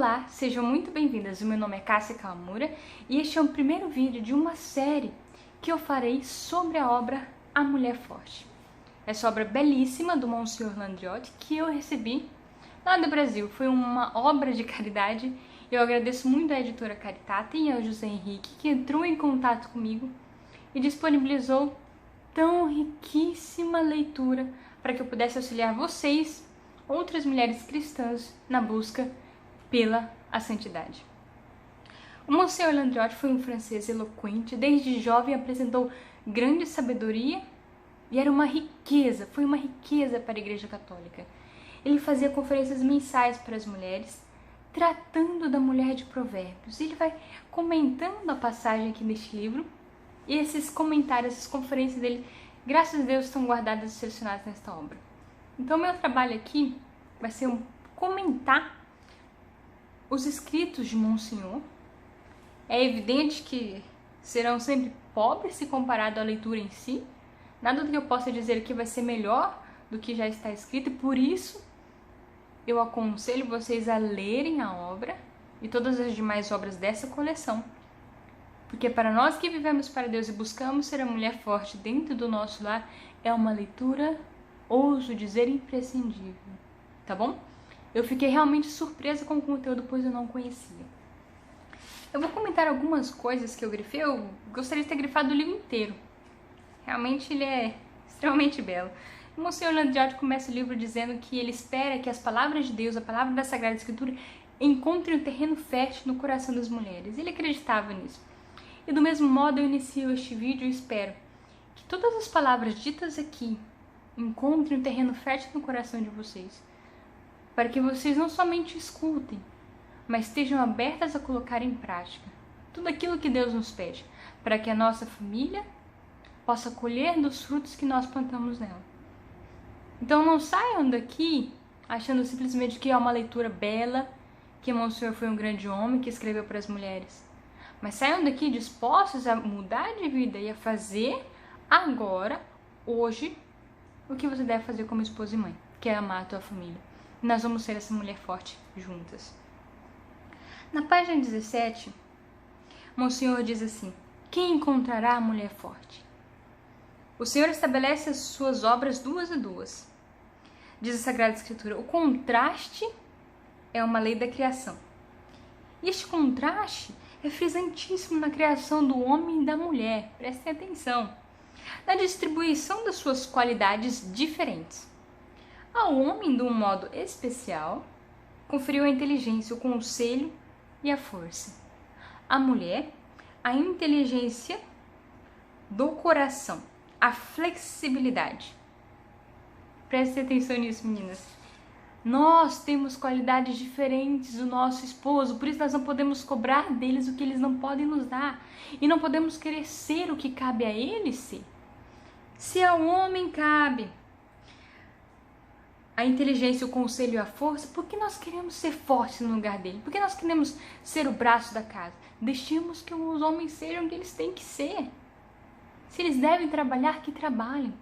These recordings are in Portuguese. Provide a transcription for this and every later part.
Olá, sejam muito bem-vindas. O meu nome é Cássia Kawamura e este é o primeiro vídeo de uma série que eu farei sobre a obra A Mulher Forte. Essa obra belíssima do Monsignor Landriotti que eu recebi lá do Brasil. Foi uma obra de caridade e eu agradeço muito à editora Caritata e ao José Henrique que entrou em contato comigo e disponibilizou tão riquíssima leitura para que eu pudesse auxiliar vocês, outras mulheres cristãs, na busca pela a santidade. O Monsignor Landriotti foi um francês eloquente, desde jovem apresentou grande sabedoria e era uma riqueza, foi uma riqueza para a Igreja Católica. Ele fazia conferências mensais para as mulheres, tratando da mulher de Provérbios. Ele vai comentando a passagem aqui neste livro e esses comentários, essas conferências dele, graças a Deus, estão guardadas e selecionadas nesta obra. Então, meu trabalho aqui vai ser comentar os escritos de Monsignor. É evidente que serão sempre pobres se comparado à leitura em si. Nada do que eu possa dizer aqui vai ser melhor do que já está escrito, e por isso eu aconselho vocês a lerem a obra e todas as demais obras dessa coleção. Porque para nós que vivemos para Deus e buscamos ser a mulher forte dentro do nosso lar, é uma leitura, ouso dizer, imprescindível. Tá bom? Eu fiquei realmente surpresa com o conteúdo, pois eu não conhecia. Eu vou comentar algumas coisas que eu grifei. Eu gostaria de ter grifado o livro inteiro. Realmente ele é extremamente belo. O Monsignor Landriotti começa o livro dizendo que ele espera que as palavras de Deus, a palavra da Sagrada Escritura, encontrem um terreno fértil no coração das mulheres. Ele acreditava nisso. E do mesmo modo eu inicio este vídeo e espero que todas as palavras ditas aqui encontrem um terreno fértil no coração de vocês, para que vocês não somente escutem, mas estejam abertas a colocar em prática tudo aquilo que Deus nos pede, para que a nossa família possa colher dos frutos que nós plantamos nela. Então não saiam daqui achando simplesmente que é uma leitura bela, que Monsignor foi um grande homem que escreveu para as mulheres, mas saiam daqui dispostos a mudar de vida e a fazer agora, hoje, o que você deve fazer como esposa e mãe, que é amar a tua família. Nós vamos ser essa mulher forte juntas. Na página 17, Monsignor diz assim: quem encontrará a mulher forte? O Senhor estabelece as suas obras duas a duas. Diz a Sagrada Escritura, o contraste é uma lei da criação. E este contraste é frisantíssimo na criação do homem e da mulher. Prestem atenção. Na distribuição das suas qualidades diferentes. Ao homem, de um modo especial, conferiu a inteligência, o conselho e a força. À mulher, a inteligência do coração, a flexibilidade. Prestem atenção nisso, meninas. Nós temos qualidades diferentes do nosso esposo, por isso nós não podemos cobrar deles o que eles não podem nos dar. E não podemos querer ser o que cabe a eles ser. Se ao homem cabe a inteligência, o conselho e a força, por que nós queremos ser fortes no lugar dele? Por que nós queremos ser o braço da casa? Deixemos que os homens sejam o que eles têm que ser. Se eles devem trabalhar, que trabalhem.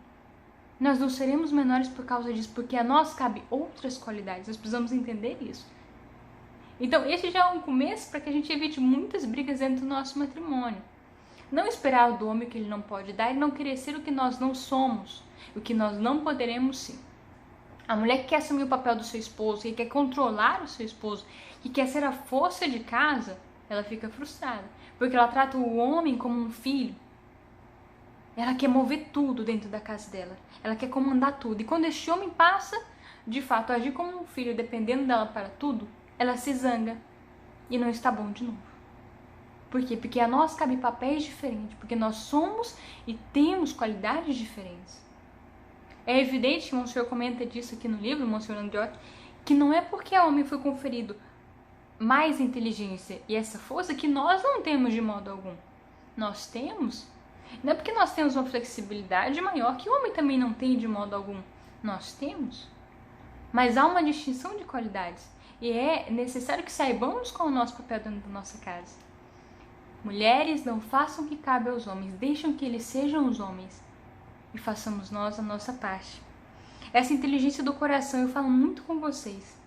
Nós não seremos menores por causa disso, porque a nós cabe outras qualidades. Nós precisamos entender isso. Então, esse já é um começo para que a gente evite muitas brigas dentro do nosso matrimônio. Não esperar do homem o que ele não pode dar e não querer ser o que nós não somos, o que nós não poderemos ser. A mulher que quer assumir o papel do seu esposo, que quer controlar o seu esposo, que quer ser a força de casa, ela fica frustrada, porque ela trata o homem como um filho. Ela quer mover tudo dentro da casa dela, ela quer comandar tudo. E quando este homem passa, de fato, a agir como um filho, dependendo dela para tudo, ela se zanga e não está bom de novo. Por quê? Porque a nós cabe papéis diferentes, porque nós somos e temos qualidades diferentes. É evidente que o Monsignor comenta disso aqui no livro, o Monsignor Landriotti, que não é porque ao homem foi conferido mais inteligência e essa força que nós não temos de modo algum. Nós temos. Não é porque nós temos uma flexibilidade maior que o homem também não tem de modo algum. Nós temos. Mas há uma distinção de qualidades. E é necessário que saibamos qual é o nosso papel dentro da nossa casa. Mulheres, não façam o que cabe aos homens. Deixam que eles sejam os homens. E façamos nós a nossa parte. Essa inteligência do coração, eu falo muito com vocês.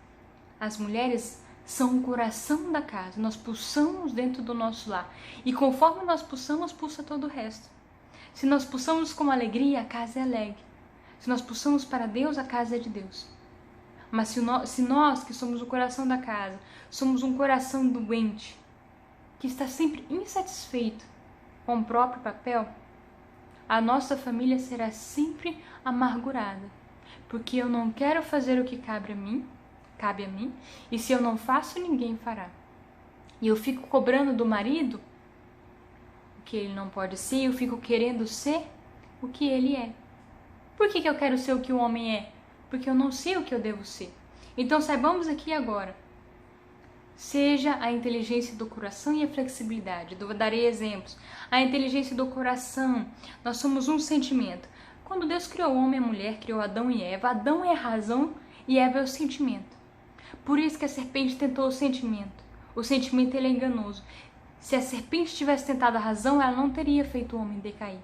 As mulheres são o coração da casa. Nós pulsamos dentro do nosso lar. E conforme nós pulsamos, pulsa todo o resto. Se nós pulsamos com alegria, a casa é alegre. Se nós pulsamos para Deus, a casa é de Deus. Mas se nós, que somos o coração da casa, somos um coração doente, que está sempre insatisfeito com o próprio papel, a nossa família será sempre amargurada. Porque eu não quero fazer o que cabe a mim, e se eu não faço, ninguém fará. E eu fico cobrando do marido o que ele não pode ser, eu fico querendo ser o que ele é. Por que eu quero ser o que o homem é? Porque eu não sei o que eu devo ser. Então saibamos aqui agora, seja a inteligência do coração e a flexibilidade. Eu darei exemplos. A inteligência do coração, nós somos um sentimento. Quando Deus criou o homem e a mulher, criou Adão e Eva, Adão é a razão e Eva é o sentimento. Por isso que a serpente tentou o sentimento. O sentimento ele é enganoso. Se a serpente tivesse tentado a razão, ela não teria feito o homem decair.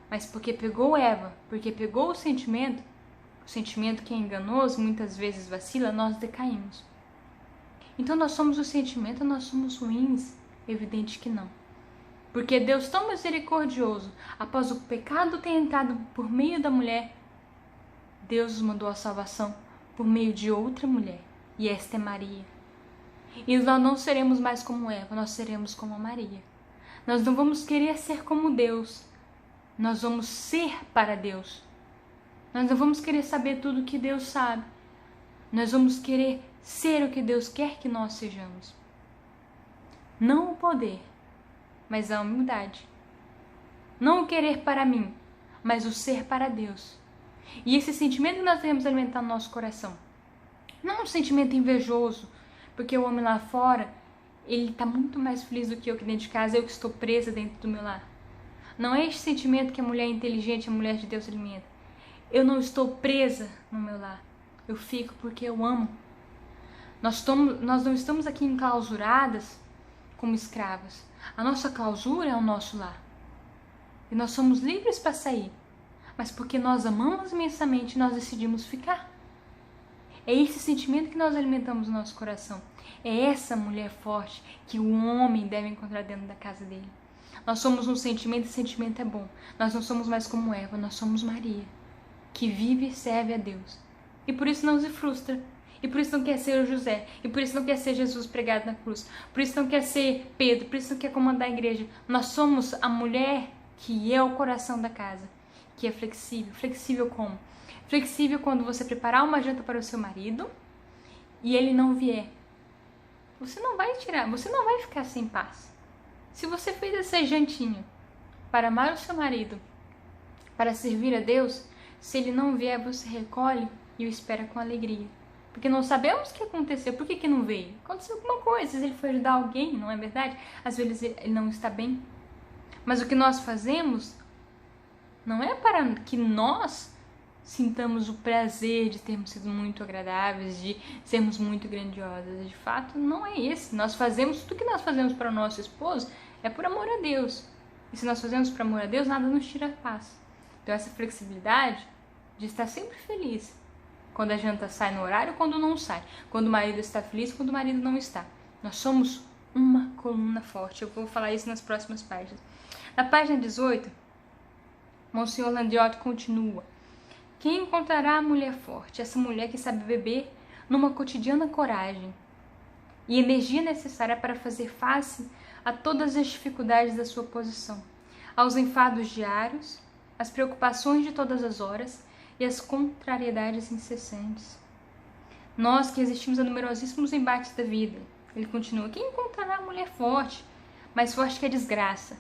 Mas porque pegou Eva, porque pegou o sentimento que é enganoso, muitas vezes vacila, nós decaímos. Então nós somos o sentimento, nós somos ruins? Evidente que não. Porque Deus tão misericordioso, após o pecado ter entrado por meio da mulher, Deus nos mandou a salvação por meio de outra mulher. E esta é Maria. E nós não seremos mais como Eva, nós seremos como a Maria. Nós não vamos querer ser como Deus. Nós vamos ser para Deus. Nós não vamos querer saber tudo o que Deus sabe. Nós vamos querer ser o que Deus quer que nós sejamos. Não o poder, mas a humildade. Não o querer para mim, mas o ser para Deus. E esse sentimento que nós devemos alimentar no nosso coração. Não um sentimento invejoso, porque o homem lá fora, ele está muito mais feliz do que eu aqui dentro de casa, eu que estou presa dentro do meu lar. Não é este sentimento que a mulher inteligente, a mulher de Deus alimenta. Eu não estou presa no meu lar. Eu fico porque eu amo. Nós não estamos aqui enclausuradas como escravas. A nossa clausura é o nosso lar. E nós somos livres para sair. Mas porque nós amamos imensamente, nós decidimos ficar. É esse sentimento que nós alimentamos no nosso coração. É essa mulher forte que o homem deve encontrar dentro da casa dele. Nós somos um sentimento e sentimento é bom. Nós não somos mais como Eva, nós somos Maria, que vive e serve a Deus. E por isso não se frustra. E por isso não quer ser o José. E por isso não quer ser Jesus pregado na cruz. Por isso não quer ser Pedro. Por isso não quer comandar a igreja. Nós somos a mulher que é o coração da casa. Que é flexível. Flexível como? Flexível quando você preparar uma janta para o seu marido e ele não vier. Você não vai tirar, você não vai ficar sem paz. Se você fez essa jantinha para amar o seu marido, para servir a Deus, se ele não vier, você recolhe e o espera com alegria. Porque não sabemos o que aconteceu. Por que não veio? Aconteceu alguma coisa. Às vezes ele foi ajudar alguém, não é verdade? Às vezes ele não está bem. Mas o que nós fazemos não é para que nós sintamos o prazer de termos sido muito agradáveis, de sermos muito grandiosas. De fato, não é esse. Nós fazemos, tudo que nós fazemos para o nosso esposo é por amor a Deus. E se nós fazemos por amor a Deus, nada nos tira a paz. Então essa flexibilidade de estar sempre feliz. Quando a janta sai no horário, quando não sai. Quando o marido está feliz, quando o marido não está. Nós somos uma coluna forte. Eu vou falar isso nas próximas páginas. Na página 18, Monsenhor Landiotti continua. Quem encontrará a mulher forte? Essa mulher que sabe beber numa cotidiana coragem e energia necessária para fazer face a todas as dificuldades da sua posição, aos enfados diários, às preocupações de todas as horas e às contrariedades incessantes. Nós que existimos a numerosíssimos embates da vida, ele continua, quem encontrará a mulher forte? Mais forte que a desgraça,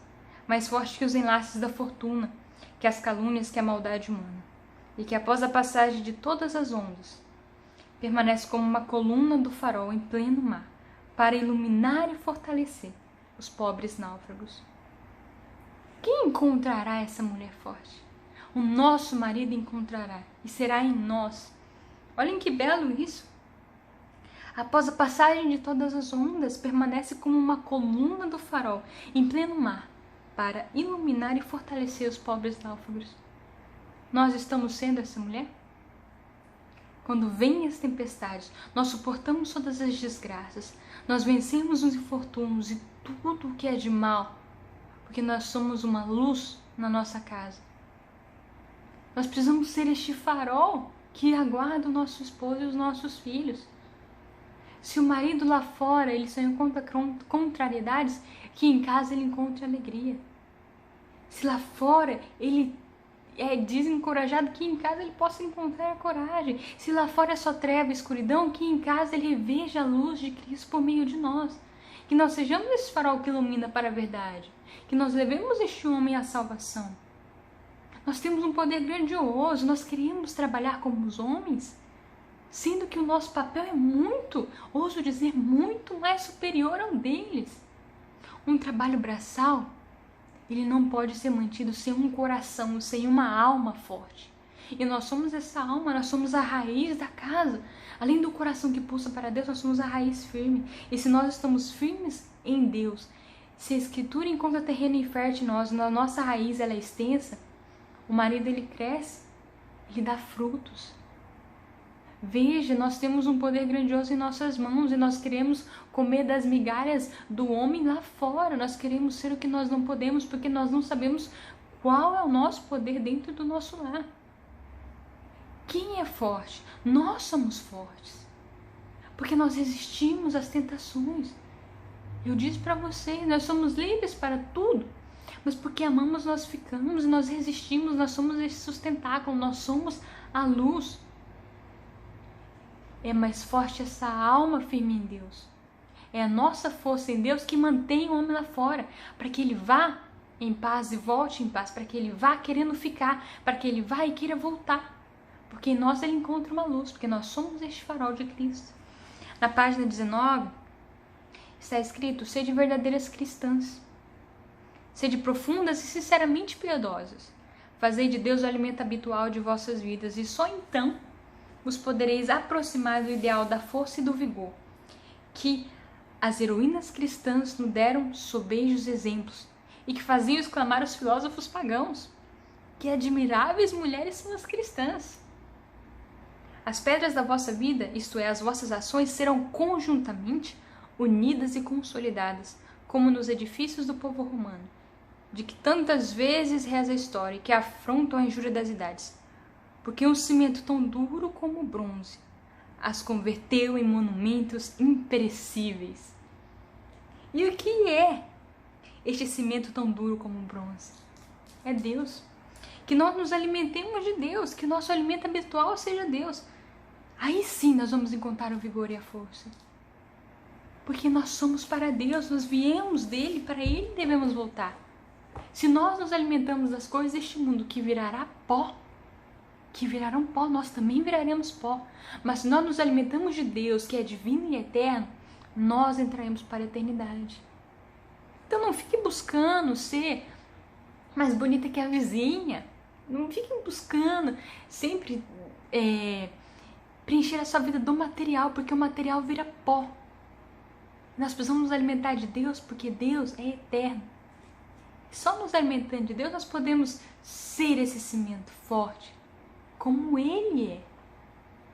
mais forte que os enlaces da fortuna, que as calúnias, que a maldade humana. E que após a passagem de todas as ondas, permanece como uma coluna do farol em pleno mar, para iluminar e fortalecer os pobres náufragos. Quem encontrará essa mulher forte? O nosso marido encontrará, e será em nós. Olhem que belo isso! Após a passagem de todas as ondas, permanece como uma coluna do farol em pleno mar, para iluminar e fortalecer os pobres náufragos. Nós estamos sendo essa mulher? quando vêm as tempestades, nós suportamos todas as desgraças, nós vencemos os infortúnios e tudo o que é de mal, porque nós somos uma luz na nossa casa. Nós precisamos ser este farol que aguarda o nosso esposo e os nossos filhos. Se o marido lá fora ele só encontra contrariedades, que em casa ele encontre alegria. Se lá fora ele é desencorajado, que em casa ele possa encontrar a coragem. Se lá fora é só treva e escuridão, que em casa ele veja a luz de Cristo por meio de nós. Que nós sejamos esse farol que ilumina para a verdade. Que nós levemos este homem à salvação. Nós temos um poder grandioso, nós queremos trabalhar como os homens, sendo que o nosso papel é muito, ouso dizer, muito mais superior ao deles. Um trabalho braçal, ele não pode ser mantido sem um coração, sem uma alma forte. E nós somos essa alma, nós somos a raiz da casa. Além do coração que pulsa para Deus, nós somos a raiz firme. E se nós estamos firmes em Deus, se a Escritura encontra terreno infértil em nós, na nossa raiz ela é extensa, o marido ele cresce, ele dá frutos. Veja, nós temos um poder grandioso em nossas mãos e nós queremos comer das migalhas do homem lá fora. Nós queremos ser o que nós não podemos porque nós não sabemos qual é o nosso poder dentro do nosso lar. Quem é forte? Nós somos fortes. Porque nós resistimos às tentações. Eu disse para vocês, nós somos livres para tudo. Mas porque amamos nós ficamos e nós resistimos, nós somos esse sustentáculo, nós somos a luz. É mais forte essa alma firme em Deus. É a nossa força em Deus que mantém o homem lá fora, para que ele vá em paz e volte em paz, para que ele vá querendo ficar, para que ele vá e queira voltar. Porque em nós ele encontra uma luz, porque nós somos este farol de Cristo. Na página 19 está escrito: sede verdadeiras cristãs, sede profundas e sinceramente piedosas, fazei de Deus o alimento habitual de vossas vidas, e só então vos podereis aproximar do ideal da força e do vigor, que as heroínas cristãs nos deram sobejos exemplos, e que faziam exclamar os filósofos pagãos: que admiráveis mulheres são as cristãs! As pedras da vossa vida, isto é, as vossas ações, serão conjuntamente unidas e consolidadas, como nos edifícios do povo romano, de que tantas vezes reza a história e que afrontam a injúria das idades, porque um cimento tão duro como o bronze as converteu em monumentos imperecíveis. E o que é este cimento tão duro como o bronze? É Deus. Que nós nos alimentemos de Deus, que o nosso alimento habitual seja Deus. Aí sim nós vamos encontrar o vigor e a força. Porque nós somos para Deus, nós viemos dele, para ele devemos voltar. Se nós nos alimentamos das coisas deste mundo que virará pó, que virarão pó, nós também viraremos pó. Mas se nós nos alimentamos de Deus, que é divino e eterno, nós entraremos para a eternidade. Então não fique buscando ser mais bonita que a vizinha. Não fique buscando sempre preencher a sua vida do material, porque o material vira pó. Nós precisamos nos alimentar de Deus, porque Deus é eterno. Só nos alimentando de Deus nós podemos ser esse cimento forte, como Ele é.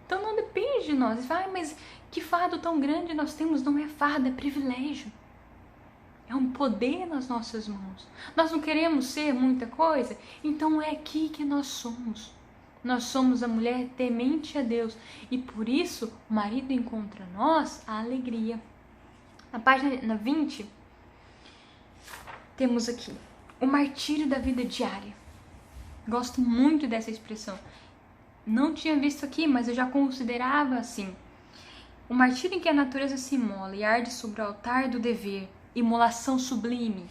Então não depende de nós. Mas que fardo tão grande nós temos? Não é fardo, é privilégio. É um poder nas nossas mãos. Nós não queremos ser muita coisa? Então é aqui que nós somos. Nós somos a mulher temente a Deus. E por isso o marido encontra em nós a alegria. Na página 20, temos aqui o martírio da vida diária. Gosto muito dessa expressão. Não tinha visto aqui, mas eu já considerava assim. O martírio em que a natureza se imola e arde sobre o altar do dever, imolação sublime.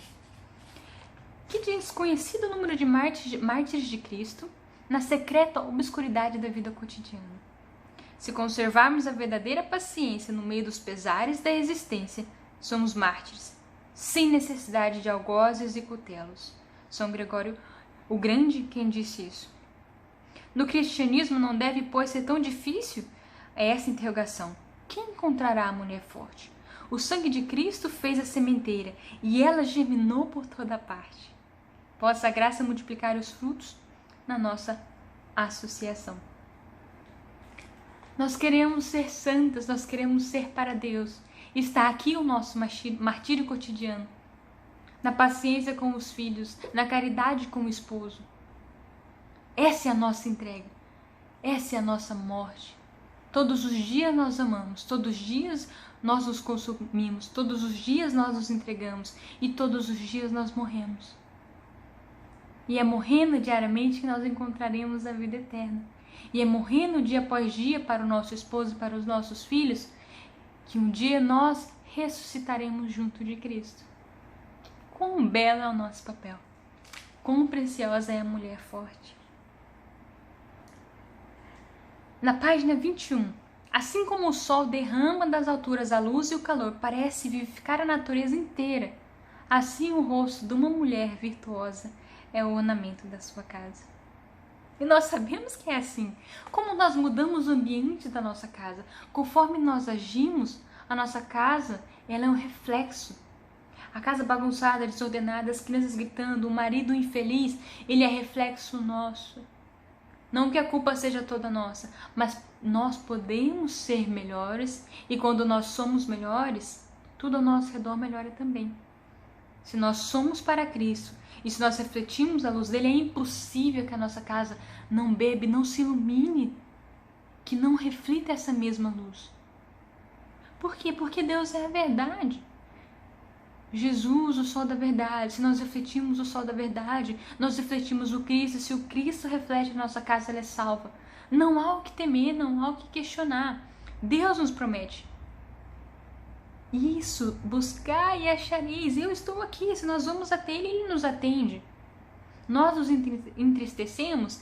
Que desconhecido número de mártires de Cristo na secreta obscuridade da vida cotidiana. Se conservarmos a verdadeira paciência no meio dos pesares da existência, somos mártires, sem necessidade de algozes e cutelos. São Gregório o Grande quem disse isso. No cristianismo não deve, pois, ser tão difícil essa interrogação. Quem encontrará a mulher forte? O sangue de Cristo fez a sementeira e ela germinou por toda parte. Possa a graça multiplicar os frutos na nossa associação. Nós queremos ser santas, nós queremos ser para Deus. Está aqui o nosso martírio cotidiano. Na paciência com os filhos, na caridade com o esposo. Essa é a nossa entrega. Essa é a nossa morte. Todos os dias nós amamos, todos os dias nós nos consumimos, todos os dias nós nos entregamos e todos os dias nós morremos. E é morrendo diariamente que nós encontraremos a vida eterna. E é morrendo dia após dia para o nosso esposo e para os nossos filhos que um dia nós ressuscitaremos junto de Cristo. Quão belo é o nosso papel. Quão preciosa é a mulher forte. Na página 21, assim como o sol derrama das alturas a luz e o calor, parece vivificar a natureza inteira, assim o rosto de uma mulher virtuosa é o ornamento da sua casa. E nós sabemos que é assim. Como nós mudamos o ambiente da nossa casa, conforme nós agimos, a nossa casa ela é um reflexo. A casa bagunçada, desordenada, as crianças gritando, o marido infeliz, ele é reflexo nosso. Não que a culpa seja toda nossa, mas nós podemos ser melhores e quando nós somos melhores, tudo ao nosso redor melhora também. Se nós somos para Cristo e se nós refletimos a luz dele, é impossível que a nossa casa não bebe, não se ilumine, que não reflita essa mesma luz. Por quê? Porque Deus é a verdade. Jesus, o sol da verdade. Se nós refletimos o sol da verdade, nós refletimos o Cristo. Se o Cristo reflete a nossa casa, ela é salva. Não há o que temer, não há o que questionar. Deus nos promete. Isso, buscar e achareis. Eu estou aqui. Se nós vamos até Ele, Ele nos atende. Nós nos entristecemos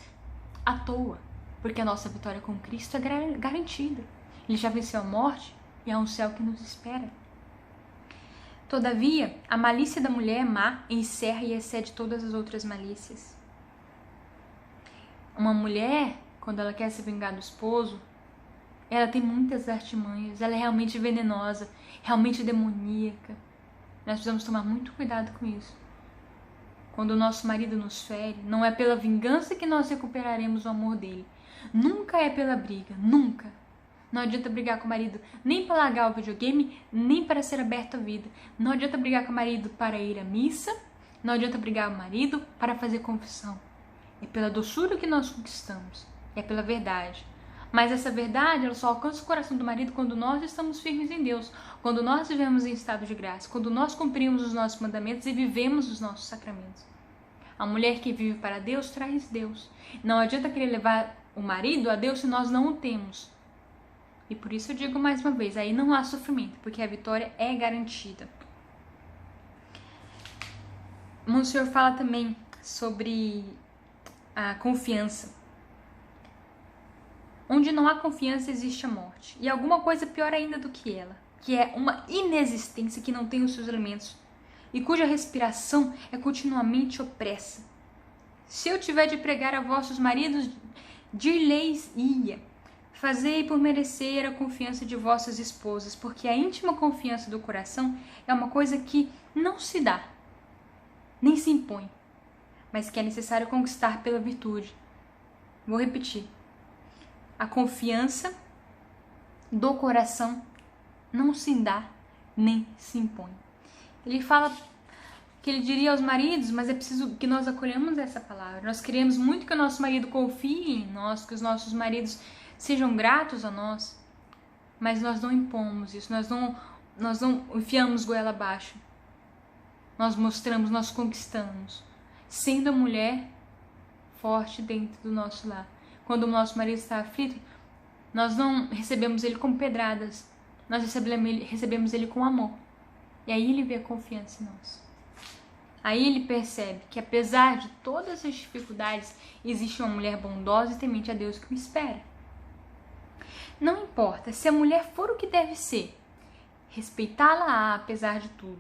à toa, porque a nossa vitória com Cristo é garantida. Ele já venceu a morte e há um céu que nos espera. Todavia, a malícia da mulher é má, encerra e excede todas as outras malícias. Uma mulher, quando ela quer se vingar do esposo, ela tem muitas artimanhas, ela é realmente venenosa, realmente demoníaca. Nós precisamos tomar muito cuidado com isso. Quando o nosso marido nos fere, não é pela vingança que nós recuperaremos o amor dele. Nunca é pela briga, nunca. Não adianta brigar com o marido nem para largar o videogame, nem para ser aberto à vida. Não adianta brigar com o marido para ir à missa. Não adianta brigar com o marido para fazer confissão. É pela doçura que nós conquistamos. É pela verdade. Mas essa verdade ela só alcança o coração do marido quando nós estamos firmes em Deus. Quando nós vivemos em estado de graça. Quando nós cumprimos os nossos mandamentos e vivemos os nossos sacramentos. A mulher que vive para Deus traz Deus. Não adianta querer levar o marido a Deus se nós não o temos. E por isso eu digo mais uma vez, aí não há sofrimento, porque a vitória é garantida. Monsenhor fala também sobre a confiança. Onde não há confiança existe a morte. E alguma coisa pior ainda do que ela, que é uma inexistência que não tem os seus elementos e cuja respiração é continuamente opressa. Se eu tiver de pregar a vossos maridos, dir-lhes ia. Fazei por merecer a confiança de vossas esposas, porque a íntima confiança do coração é uma coisa que não se dá, nem se impõe, mas que é necessário conquistar pela virtude. Vou repetir. A confiança do coração não se dá, nem se impõe. Ele fala que ele diria aos maridos, mas é preciso que nós acolhamos essa palavra. Nós queremos muito que o nosso marido confie em nós, que os nossos maridos sejam gratos a nós, mas nós não impomos isso, nós não enfiamos goela abaixo. Nós mostramos, nós conquistamos, sendo a mulher forte dentro do nosso lar. Quando o nosso marido está aflito, nós não recebemos ele com pedradas, nós recebemos ele com amor. E aí ele vê a confiança em nós. Aí ele percebe que apesar de todas as dificuldades, existe uma mulher bondosa e temente a Deus que o espera. Não importa se a mulher for o que deve ser, respeitá-la apesar de tudo,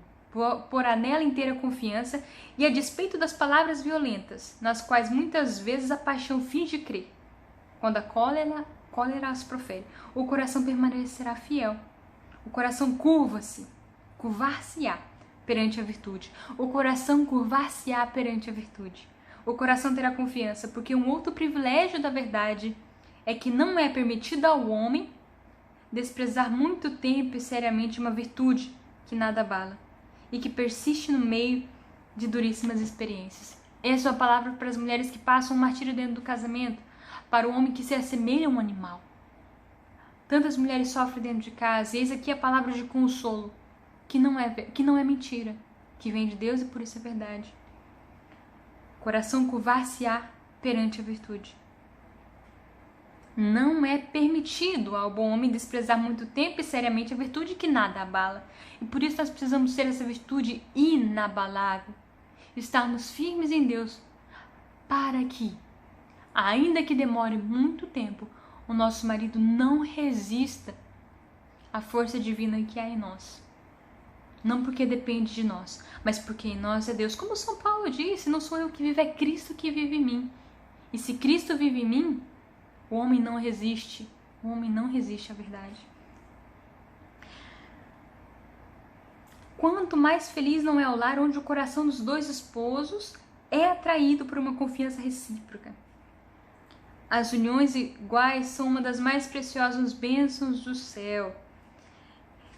pôr nela inteira confiança e a despeito das palavras violentas, nas quais muitas vezes a paixão finge crer. Quando a cólera as profere, o coração permanecerá fiel. O coração curvar-se-á perante a virtude. O coração curvar-se-á perante a virtude. O coração terá confiança, porque um outro privilégio da verdade é que não é permitido ao homem desprezar muito tempo e seriamente uma virtude que nada abala e que persiste no meio de duríssimas experiências. Essa é a palavra para as mulheres que passam um martírio dentro do casamento, para o homem que se assemelha a um animal. Tantas mulheres sofrem dentro de casa, e eis aqui a palavra de consolo, que não é mentira, que vem de Deus e por isso é verdade. Coração curvar-se-á perante a virtude. Não é permitido ao bom homem desprezar muito tempo e seriamente a virtude que nada abala. E por isso nós precisamos ter essa virtude inabalável, estarmos firmes em Deus, para que, ainda que demore muito tempo, o nosso marido não resista à força divina que há em nós. Não porque depende de nós, mas porque em nós é Deus. Como São Paulo disse, não sou eu que vivo, é Cristo que vive em mim. E se Cristo vive em mim, o homem não resiste. O homem não resiste à verdade. Quanto mais feliz não é o lar onde o coração dos dois esposos é atraído por uma confiança recíproca. As uniões iguais são uma das mais preciosas bênçãos do céu.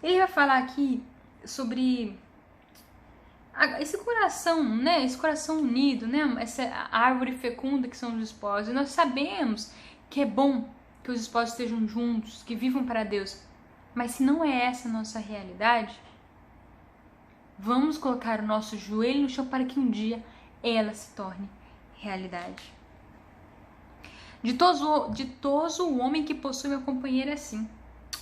Ele vai falar aqui sobre esse coração, né? Esse coração unido, né? Essa árvore fecunda que são os esposos. E nós sabemos que é bom que os esposos estejam juntos, que vivam para Deus. Mas se não é essa a nossa realidade, vamos colocar o nosso joelho no chão para que um dia ela se torne realidade. Ditoso o homem que possui uma companheira assim.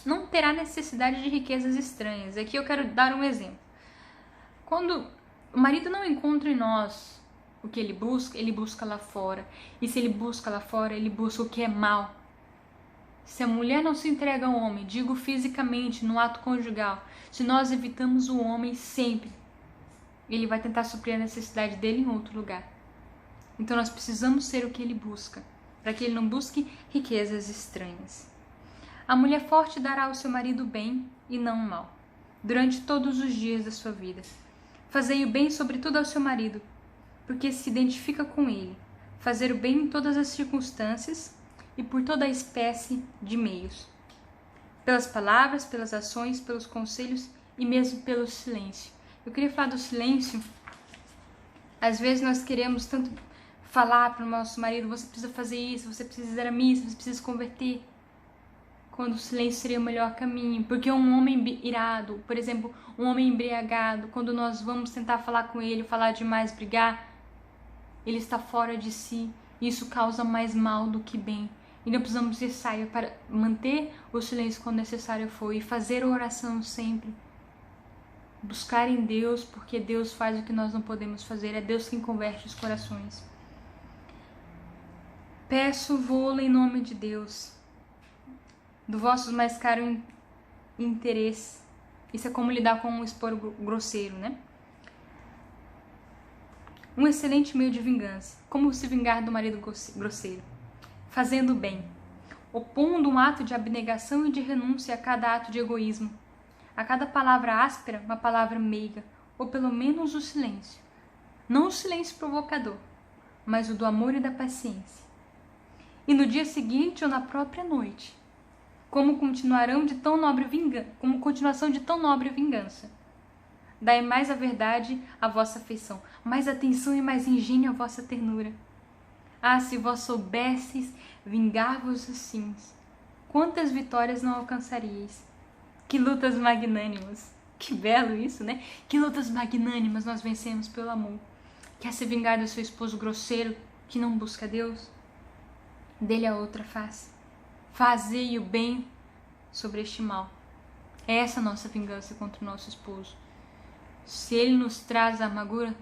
Não terá necessidade de riquezas estranhas. Aqui eu quero dar um exemplo. Quando o marido não encontra em nós o que ele busca lá fora. E se ele busca lá fora, ele busca o que é mal. Se a mulher não se entrega ao homem, digo fisicamente, no ato conjugal, se nós evitamos o homem sempre, ele vai tentar suprir a necessidade dele em outro lugar. Então nós precisamos ser o que ele busca, para que ele não busque riquezas estranhas. A mulher forte dará ao seu marido bem e não o mal, durante todos os dias da sua vida. Fazei o bem sobretudo ao seu marido, porque se identifica com ele. Fazer o bem em todas as circunstâncias e por toda a espécie de meios. Pelas palavras, pelas ações, pelos conselhos e mesmo pelo silêncio. Eu queria falar do silêncio. Às vezes nós queremos tanto falar para o nosso marido, você precisa fazer isso, você precisa ir à missa, você precisa se converter. Quando o silêncio seria o melhor caminho. Porque um homem irado, por exemplo, um homem embriagado, quando nós vamos tentar falar com ele, falar demais, brigar, ele está fora de si. Isso causa mais mal do que bem. E não precisamos ser sábios para manter o silêncio quando necessário for e fazer oração sempre. Buscar em Deus, porque Deus faz o que nós não podemos fazer. É Deus quem converte os corações. Peço-vos em nome de Deus, do vosso mais caro interesse. Isso é como lidar com um esporo grosseiro, né? Um excelente meio de vingança. Como se vingar do marido grosseiro? Fazendo o bem, opondo um ato de abnegação e de renúncia a cada ato de egoísmo. A cada palavra áspera, uma palavra meiga, ou pelo menos o silêncio. Não o silêncio provocador, mas o do amor e da paciência. E no dia seguinte ou na própria noite, como continuação de tão nobre vingança. Dai mais a verdade à vossa afeição, mais atenção e mais engenho à vossa ternura. Ah, se vós soubesseis vingar-vos assim, quantas vitórias não alcançaríeis? Que lutas magnânimas! Que belo isso, né? Que lutas magnânimas nós vencemos pelo amor. Quer se vingar do seu esposo grosseiro que não busca Deus? Dele a outra face. Fazei o bem sobre este mal. É essa a nossa vingança contra o nosso esposo. Se ele nos traz a amargura,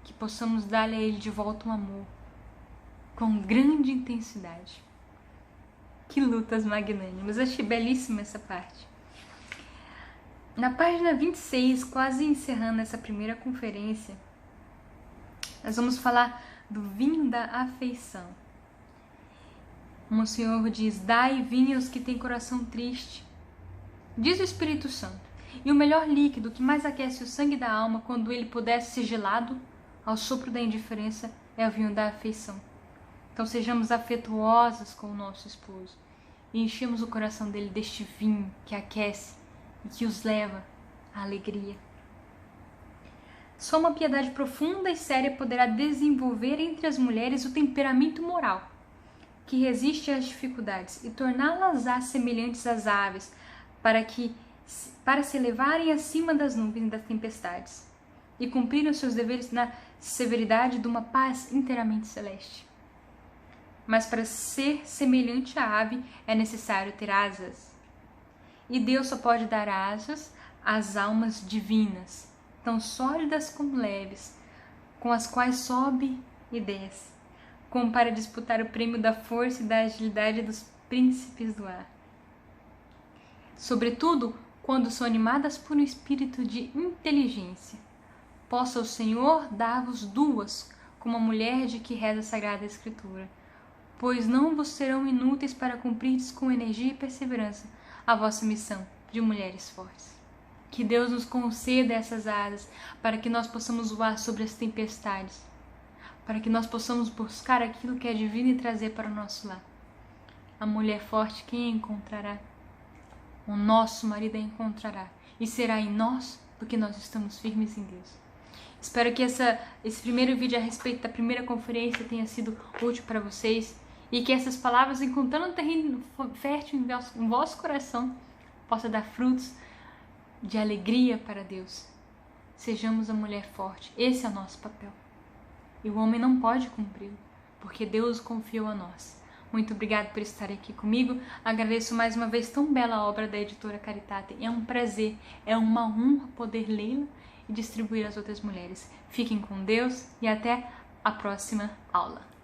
que possamos dar-lhe a ele de volta um amor, com grande intensidade. Que lutas magnânimas. Achei belíssima essa parte. Na página 26, quase encerrando essa primeira conferência, nós vamos falar do vinho da afeição. O Senhor diz: dai vinho aos que têm coração triste. Diz o Espírito Santo: e o melhor líquido que mais aquece o sangue da alma quando ele pudesse ser gelado ao sopro da indiferença é o vinho da afeição. Então sejamos afetuosos com o nosso esposo. e enchemos o coração dele deste vinho que aquece e que os leva à alegria. Só uma piedade profunda e séria poderá desenvolver entre as mulheres o temperamento moral que resiste às dificuldades e torná-las semelhantes às aves, para se elevarem acima das nuvens e das tempestades e cumprirem os seus deveres na severidade de uma paz inteiramente celeste. Mas para ser semelhante à ave é necessário ter asas. E Deus só pode dar asas às almas divinas, tão sólidas como leves, com as quais sobe e desce, como para disputar o prêmio da força e da agilidade dos príncipes do ar. Sobretudo, quando são animadas por um espírito de inteligência. Possa o Senhor dar-vos duas, como a mulher de que reza a Sagrada Escritura, pois não vos serão inúteis para cumprirdes com energia e perseverança a vossa missão de mulheres fortes. Que Deus nos conceda essas asas para que nós possamos voar sobre as tempestades, para que nós possamos buscar aquilo que é divino e trazer para o nosso lar. A mulher forte, quem a encontrará? O nosso marido a encontrará e será em nós porque nós estamos firmes em Deus. Espero que esse primeiro vídeo a respeito da primeira conferência tenha sido útil para vocês e que essas palavras, encontrando um terreno fértil em vosso coração, possa dar frutos de alegria para Deus. Sejamos a mulher forte. Esse é o nosso papel. E o homem não pode cumpri-lo, porque Deus confiou a nós. Muito obrigado por estar aqui comigo. Agradeço mais uma vez tão bela a obra da editora Caritate. É um prazer, é uma honra poder lê-la e distribuir às outras mulheres. Fiquem com Deus e até a próxima aula.